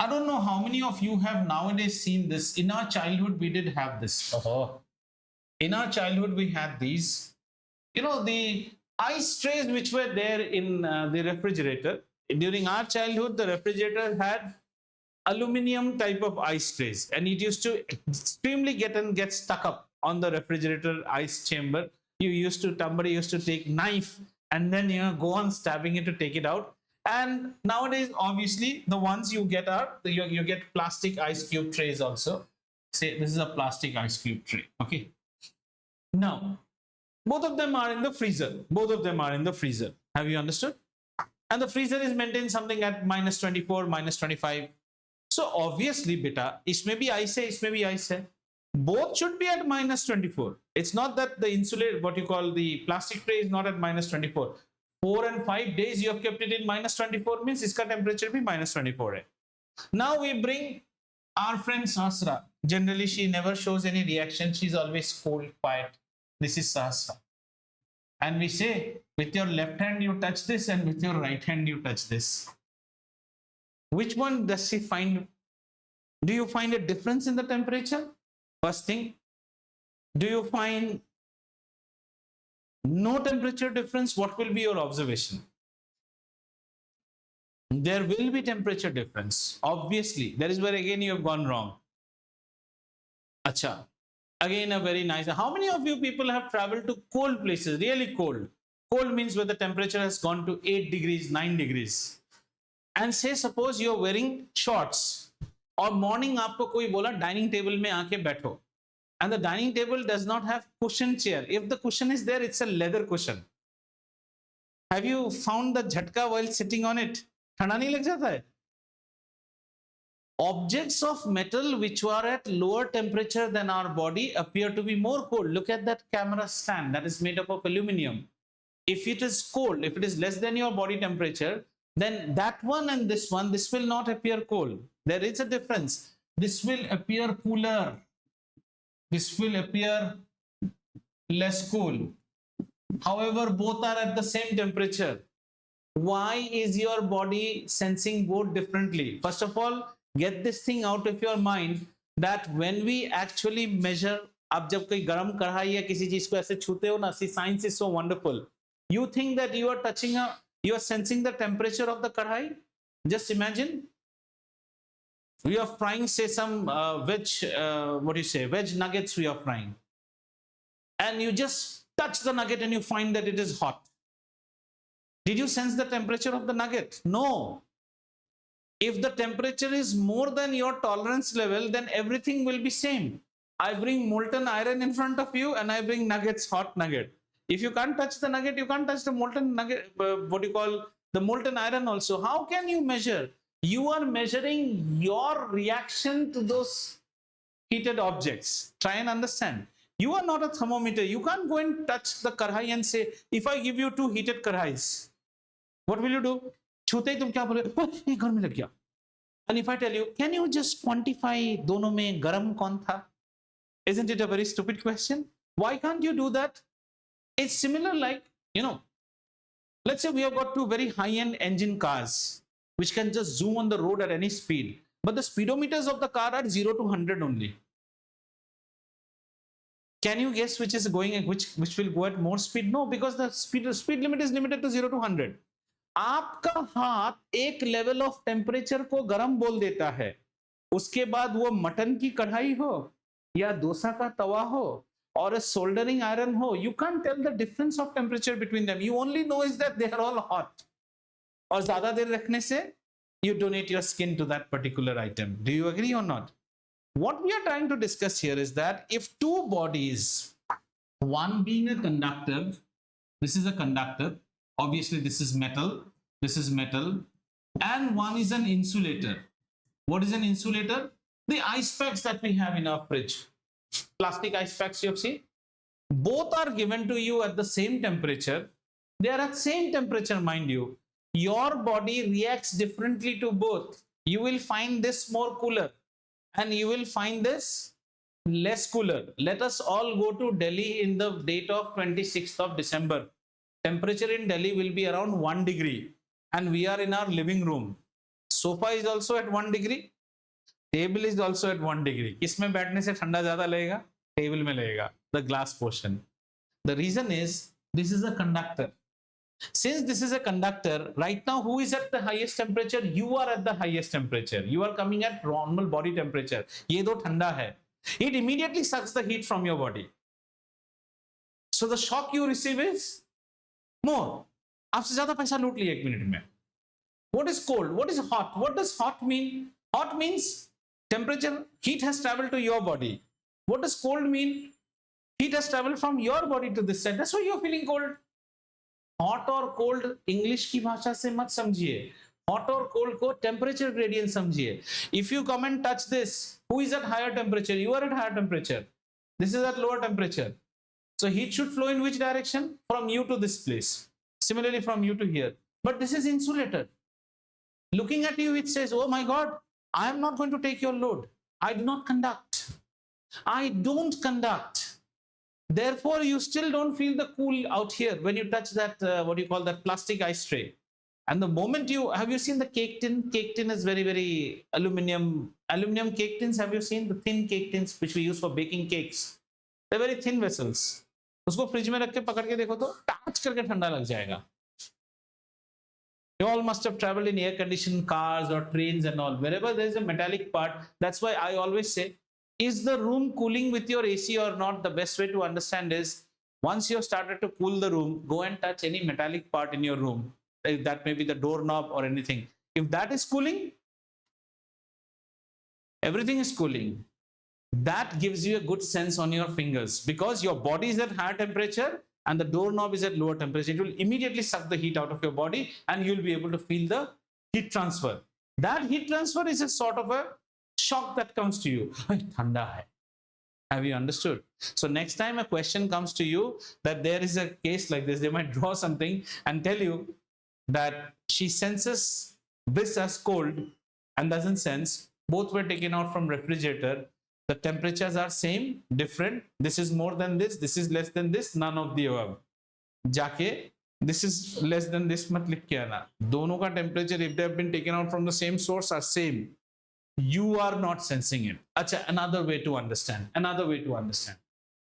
I don't know how many of you have nowadays seen this. In our childhood, we did have this. In our childhood, we had these. You know, the ice trays which were there in the refrigerator. During our childhood, the refrigerator had aluminum type of ice trays, and it used to extremely get stuck up on the refrigerator ice chamber. Somebody used to take knife and then go on stabbing it to take it out. And nowadays, obviously, the ones you get are you get plastic ice cube trays also. Say this is a plastic ice cube tray. Okay. Now, both of them are in the freezer. Both of them are in the freezer. Have you understood? And the freezer is maintained something at -24, -25. So obviously, beta, isme bhi ice hai, isme bhi ice hai. Both should be at -24. It's not that the insulator, what you call the plastic tray, is not at -24. 4 and 5 days you have kept it in -24 means iska temperature bhi -24 hai. Now we bring our friend Sahasra. Generally, she never shows any reaction. She's always cold, quiet. This is Sahasra. And we say, with your left hand you touch this, and with your right hand you touch this. Which one does she find? Do you find a difference in the temperature? First thing. Do you find no temperature difference? What will be your observation? There will be temperature difference. Obviously, that is where again you have gone wrong. Acha. Again, a very nice. How many of you people have traveled to cold places? Really cold. Cold means where the temperature has gone to 8 degrees, 9 degrees. And say suppose you are wearing shorts, or morning आपको कोई बोला dining table में आके बैठो, and the dining table does not have cushion chair. If the cushion is there, it's a leather cushion. Have you found the झटका while sitting on it? ठंडा नहीं लग जाता है? Objects of metal which are at lower temperature than our body appear to be more cold. Look at that camera stand that is made up of aluminum. If it is cold, if it is less than your body temperature, then that one and this one, this will not appear cold. There is a difference. This will appear cooler. This will appear less cool. However, both are at the same temperature. Why is your body sensing both differently? First of all, get this thing out of your mind that when we actually measure, आप जब कोई गरम कढ़ाई या किसी चीज को ऐसे छूते हो ना, see, science is so wonderful. You think that you are touching you are sensing the temperature of the kadhai. Just imagine we are frying, say, some veg nuggets we are frying, and you just touch the nugget and you find that it is hot. Did you sense the temperature of the nugget? No. If the temperature is more than your tolerance level, then everything will be same. I bring molten iron in front of you and I bring nuggets, hot nugget. If you can't touch the nugget, you can't touch the molten nugget, what you call the molten iron also. How can you measure? You are measuring your reaction to those heated objects. Try and understand. You are not a thermometer. You can't go and touch the karhai and say, if I give you two heated karhais, what will you do? छूते ही तुम क्या बोले? ये गर्मी लग गया. And if I tell you, can you just quantify दोनों में गर्म कौन था? Isn't it a very stupid question? Why can't you do that? It's similar like, let's say we have got two very high-end engine cars, which can just zoom on the road at any speed. But the speedometers of the car are 0 to 100 only. Can you guess which is going, which will go at more speed? No, because the speed limit is limited to 0 to 100. आपका हाथ एक level of temperature को गर्म बोल देता है, उसके बाद वो मटन की कढ़ाई हो या डोसा का तवा हो और सोल्डरिंग आयरन हो, you can't tell the difference of temperature between them. You only know is that they are all hot. और ज्यादा देर रखने से you donate your skin to that particular item. Do you agree or not? What we are trying to discuss here is that if two bodies, one being a conductor, this is a conductor, obviously this is metal, and one is an insulator. What is an insulator? The ice packs that we have in our fridge, plastic ice packs you have seen. Both are given to you at the same temperature. They are at same temperature, mind you. Your body reacts differently to both. You will find this more cooler and you will find this less cooler. Let us all go to Delhi in the date of 26th of December. Temperature in Delhi will be around 1 degree and we are in our living room. Sofa is also at 1 degree. Table is also at 1 degree. किसमें बैठने से ठंडा ज़्यादा लगेगा? Table में लगेगा. The glass portion. The reason is this is a conductor. Since this is a conductor, right now who is at the highest temperature? You are at the highest temperature. You are coming at normal body temperature. ये दो ठंडा है. It immediately sucks the heat from your body. So the shock you receive is more. आपसे ज़्यादा पैसा लूट लिया 1 minute में. What is cold? What is hot? What does hot mean? Hot means temperature, heat has traveled to your body. What does cold mean? Heat has traveled from your body to this side. That's why you're feeling cold. Hot और cold English की भाषा से मत समझिए. Hot और cold को temperature gradient समझिए. If you come and touch this, who is at higher temperature? You are at higher temperature. This is at lower temperature. So heat should flow in which direction? From you to this place. Similarly from you to here. But this is insulated. Looking at you, it says, oh my God, I am not going to take your load. I do not conduct. I don't conduct. Therefore, you still don't feel the cool out here when you touch that, what do you call that, plastic ice tray. And the moment have you seen the cake tin? Cake tin is very, very aluminum cake tins. Have you seen the thin cake tins which we use for baking cakes? They're very thin vessels. उसको fridge में रख के पकड़ के देखो तो टाच करके ठंडा लग जाएगा. You all must have traveled in air-conditioned cars or trains and all. Wherever there is a metallic part, that's why I always say, is the room cooling with your AC or not? The best way to understand is, once you have started to cool the room, go and touch any metallic part in your room. That may be the doorknob or anything. If that is cooling, everything is cooling. That gives you a good sense on your fingers because your body is at higher temperature and the doorknob is at lower temperature. It will immediately suck the heat out of your body and you'll be able to feel the heat transfer. That heat transfer is a sort of a shock that comes to you. Thanda hai. Have you understood? So next time a question comes to you that there is a case like this, they might draw something and tell you that she senses this as cold and doesn't sense. Both were taken out from refrigerator. The temperatures are same, different. This is more than this is less than this, none of the above. जाके this is less than this मत लिख के आना. दोनों का temperature, if they have been taken out from the same source, are same. You are not sensing it. Acha, another way to understand.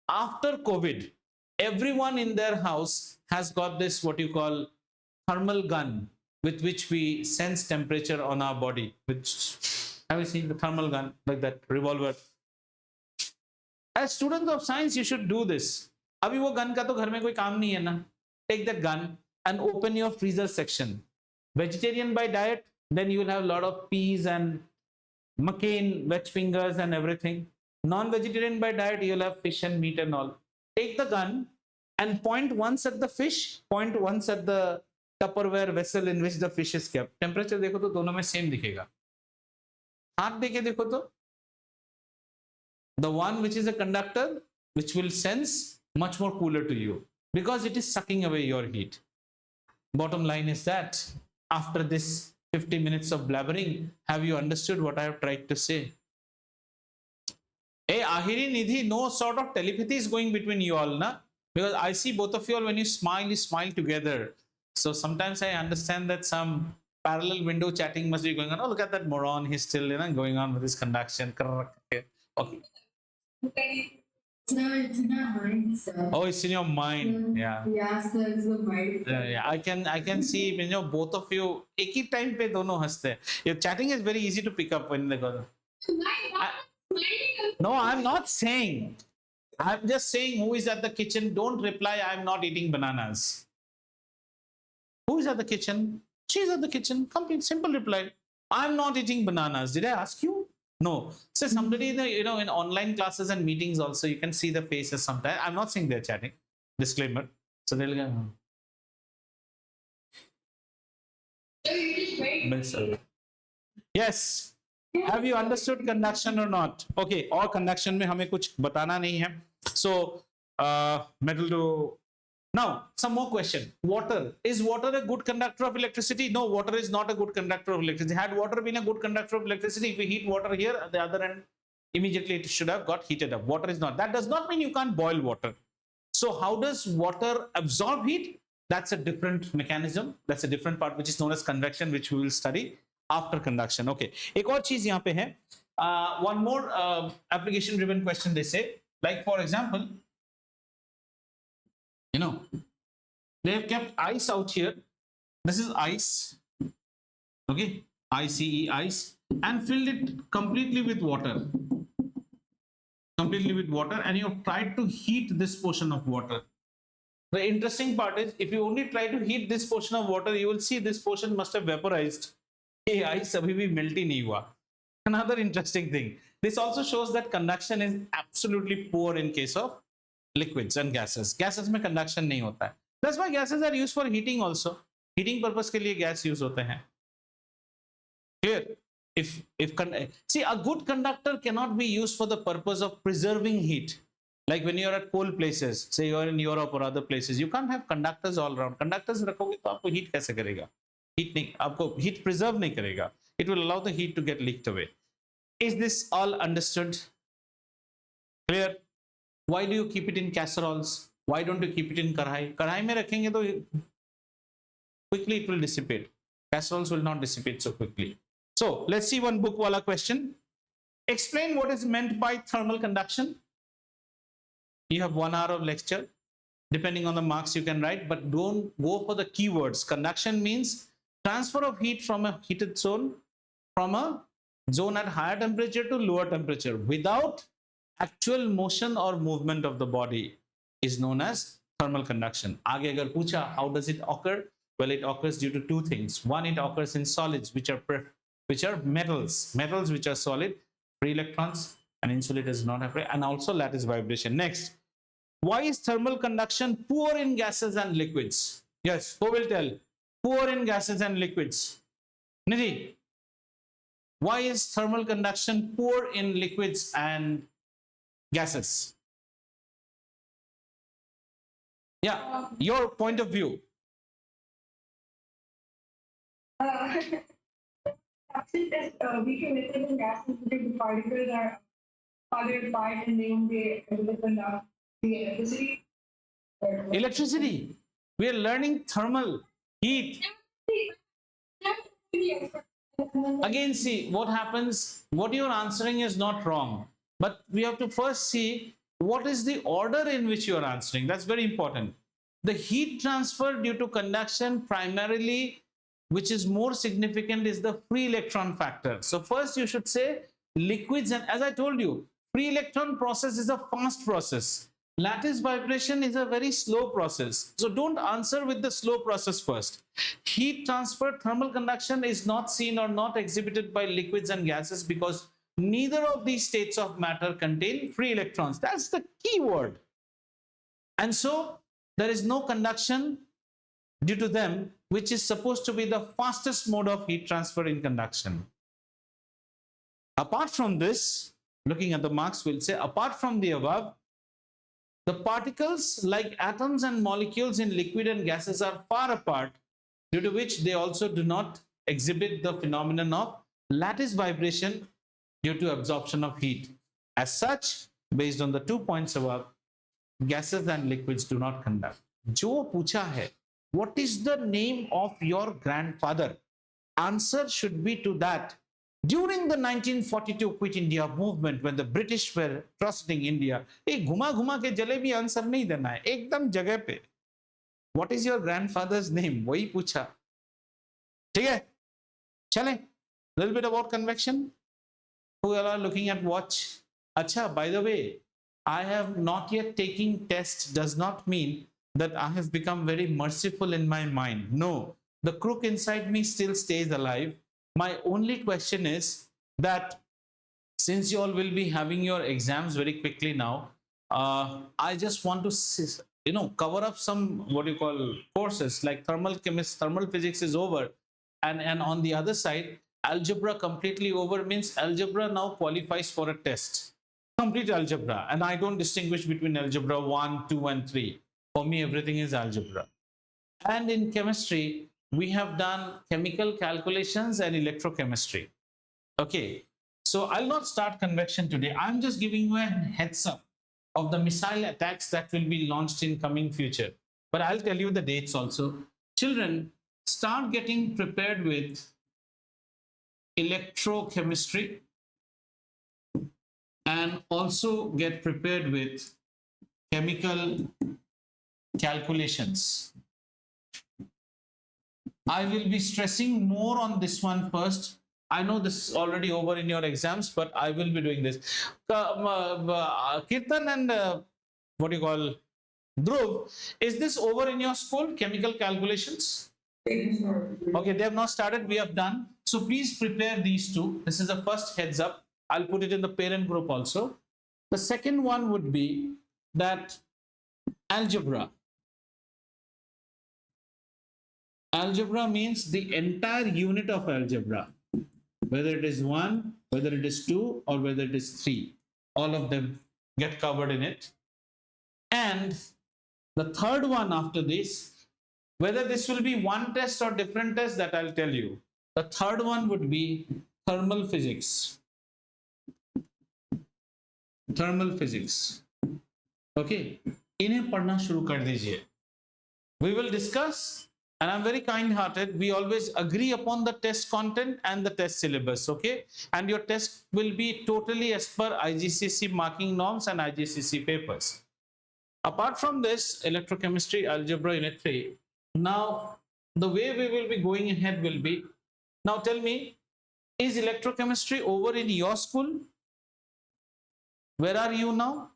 After COVID, everyone in their house has got this, what you call, thermal gun with which we sense temperature on our body. Have you seen the thermal gun, like that revolver? As students of science, you should do this. अभी वो gun का तो घर में कोई काम नहीं है ना. Take that gun and open your freezer section. Vegetarian by diet, then you will have a lot of peas and McCain, veg fingers and everything. Non-vegetarian by diet, you'll have fish and meat and all. Take the gun and point once at the fish, point once at the Tupperware vessel in which the fish is kept. Temperature देखो तो दोनों में same दिखेगा. हाथ देके देखो तो the one which is a conductor, which will sense much more cooler to you because it is sucking away your heat. Bottom line is that after this 50 minutes of blabbering, have you understood what I have tried to say? Hey, Ahiri Nidhi, no sort of telepathy is going between you all, na? Because I see both of you all, when you smile together. So sometimes I understand that some parallel window chatting must be going on. Oh, look at that moron. He's still, going on with his conduction. Okay. No, it's in our mind, sir. Oh, it's in your mind. Yeah. Yeah, sir, it's the mind. Yeah. I can see, both of you. एक ही time पे दोनों हंसते हैं. Your chatting is very easy to pick up when they go. No, I'm not saying. I'm just saying who is at the kitchen. Don't reply, I'm not eating bananas. Who is at the kitchen? She's at the kitchen. Complete simple reply. I'm not eating bananas. Did I ask you? No. So somebody in the, in online classes and meetings also, you can see the faces sometimes. I'm not saying they're chatting. Disclaimer. So they'll go. Yes. Have you understood conduction or not? Okay. और conduction में हमें कुछ बताना नहीं है. So metal to. Now, some more question. Water. Is water a good conductor of electricity? No, water is not a good conductor of electricity. Had water been a good conductor of electricity, if we heat water here at the other end, immediately it should have got heated up. Water is not. That does not mean you can't boil water. So how does water absorb heat? That's a different mechanism. That's a different part which is known as convection, which we will study after conduction. Okay. एक और चीज यहाँ पे है. One more application driven question they say. Like for example, they have kept ice out here. This is ice. Okay. ICE, ice. And filled it completely with water. Completely with water. And you have tried to heat this portion of water. The interesting part is, if you only try to heat this portion of water, you will see this portion must have vaporized. Hey, ice abhi bhi melt hi nahi hua. Another interesting thing. This also shows that conduction is absolutely poor in case of liquids and gases. Gases में conduction नहीं होता है. That's why gases are used for heating also. Heating purpose के लिए gas use होते हैं. Clear? See, a good conductor cannot be used for the purpose of preserving heat. Like when you are at cold places, say you are in Europe or other places, you can't have conductors all around. Conductors रखोगे तो आपको heat कैसे करेगा? Heat नहीं, आपको heat preserve नहीं करेगा. It will allow the heat to get leaked away. Is this all understood? Clear? Why do you keep it in casseroles? Why don't you keep it in karhai? Karhai में रखेंगे तो quickly it will dissipate. Casseroles will not dissipate so quickly. So let's see one book wala question. Explain what is meant by thermal conduction. You have 1 hour of lecture. Depending on the marks you can write, but don't go for the keywords. Conduction means transfer of heat from a heated zone, from a zone at higher temperature to lower temperature without actual motion or movement of the body is known as thermal conduction. Aage agar pucha, how does it occur? Well, it occurs due to two things. One, it occurs in solids, which are metals which are solid, free electrons, and insulators do not have free, and also lattice vibration. Next, why is thermal conduction poor in gases and liquids? Yes, who will tell? Poor in gases and liquids. Nidhi, why is thermal conduction poor in liquids and gases? Yeah, your point of view. Weaker liquids and gases because the particles are farther apart and they conduct the electricity. Electricity. We are learning thermal heat. Again, see what happens. What you're answering is not wrong, but we have to first see what is the order in which you are answering. That's very important. The heat transfer due to conduction primarily, which is more significant, is the free electron factor. So first you should say liquids, and as I told you, free electron process is a fast process. Lattice vibration is a very slow process. So don't answer with the slow process first. Heat transfer, thermal conduction is not seen or not exhibited by liquids and gases because neither of these states of matter contain free electrons. That's the key word. And so there is no conduction due to them, which is supposed to be the fastest mode of heat transfer in conduction. Apart from this, looking at the marks, we'll say apart from the above, the particles like atoms and molecules in liquid and gases are far apart, due to which they also do not exhibit the phenomenon of lattice vibration due to absorption of heat. As such, based on the 2 points above, gases and liquids do not conduct. जो पूछा है, what is the name of your grandfather? Answer should be to that. During the 1942 Quit India movement, when the British were crossing India, एक घुमा घुमा के jalebi answer नहीं देना है, एकदम जगह पे. What is your grandfather's name? वही पूछा. ठीक है? चलें. Little bit about convection. Who are looking at watch? Acha, by the way, I have not yet taken test does not mean that I have become very merciful in my mind. No, the crook inside me still stays alive. My only question is that since you all will be having your exams very quickly now, I just want to cover up some what you call courses like thermal physics is over, and on the other side, algebra completely over means algebra now qualifies for a test. Complete algebra, and I don't distinguish between algebra 1, 2, and 3. For me, everything is algebra. And in chemistry, we have done chemical calculations and electrochemistry. Okay, so I'll not start convection today. I'm just giving you a heads up of the missile attacks that will be launched in coming future. But I'll tell you the dates also. Children, start getting prepared with electrochemistry and also get prepared with chemical calculations. I will be stressing more on this one first. I know this is already over in your exams, but I will be doing this. Kirtan and what do you call Dhruv, is this over in your school, chemical calculations? Okay, they have not started, we have done. So please prepare these two. This is the first heads up. I'll put it in the parent group also. The second one would be that algebra. Algebra means the entire unit of algebra, whether it is 1, whether it is 2, or whether it is 3. All of them get covered in it. And the third one after this, whether this will be one test or different test, that I'll tell you. The third one would be thermal physics. Thermal physics. Okay. इन्हें पढ़ना शुरू कर दीजिए. We will discuss, and I'm very kind-hearted. We always agree upon the test content and the test syllabus. Okay. And your test will be totally as per IGCSE marking norms and IGCSE papers. Apart from this, electrochemistry, algebra, unit 3. Now, the way we will be going ahead will be, now tell me, is electrochemistry over in your school? Where are you now?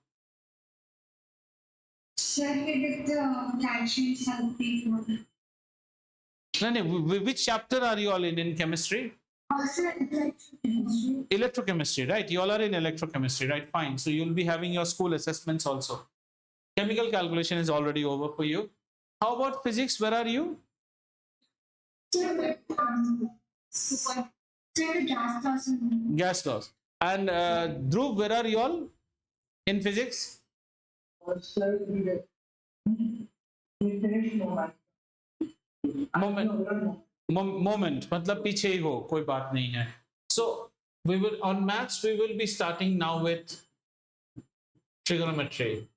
Sir, with the calcium sulfate. Which chapter are you all in chemistry? Also, electrochemistry. Electrochemistry, right? You all are in electrochemistry, right? Fine. So you'll be having your school assessments also. Chemical calculation is already over for you. How about physics? Where are you? Sir, gas laws. Gas laws. And Dhruv, where are you all in physics? Moment मतलब पीछे ही हो, कोई बात नहीं है. So we will on maths we will be starting now with trigonometry.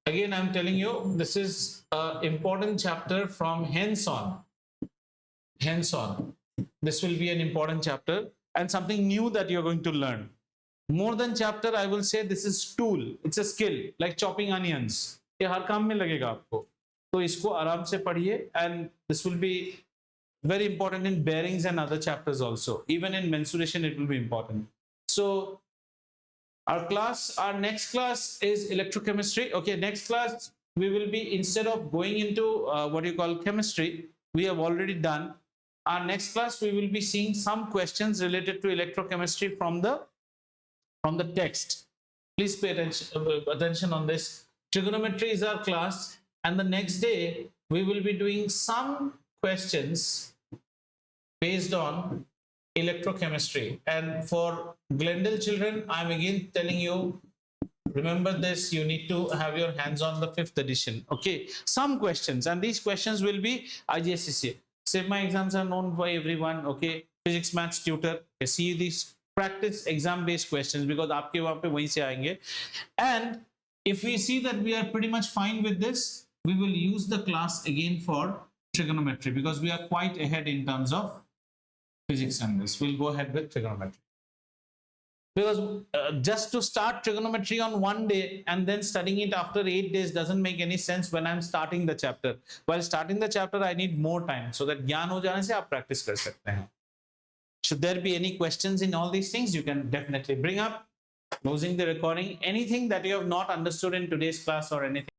Again, I'm telling you, this is an important chapter from hence on. Hence on, this will be an important chapter and something new that you're going to learn. More than chapter, I will say this is tool. It's a skill, like chopping onions. ये हर काम में लगेगा आपको. तो इसको आराम से पढ़िए, and this will be very important in bearings and other chapters also. Even in mensuration, it will be important. So our next class is electrochemistry. Okay, next class we will be, instead of going into what you call chemistry, we have already done. Our next class we will be seeing some questions related to electrochemistry from the text. Please pay attention on this. Trigonometry is our class, and the next day we will be doing some questions based on electrochemistry. And for Glendale children, I'm again telling you, remember this, you need to have your hands on the 5th edition. Okay, some questions, and these questions will be IGCSE. My exams are known by everyone. Okay, physics maths tutor, see these practice exam based questions because आपके वहाँ पे वहीं से आएंगे. And if we see that we are pretty much fine with this, we will use the class again for trigonometry because we are quite ahead in terms of physics and this. We'll go ahead with trigonometry. Because just to start trigonometry on one day and then studying it after 8 days doesn't make any sense when I'm starting the chapter. While starting the chapter, I need more time so that ज्ञान हो जाने से आप practice कर सकते हैं. Should there be any questions in all these things, you can definitely bring up. Closing the recording. Anything that you have not understood in today's class or anything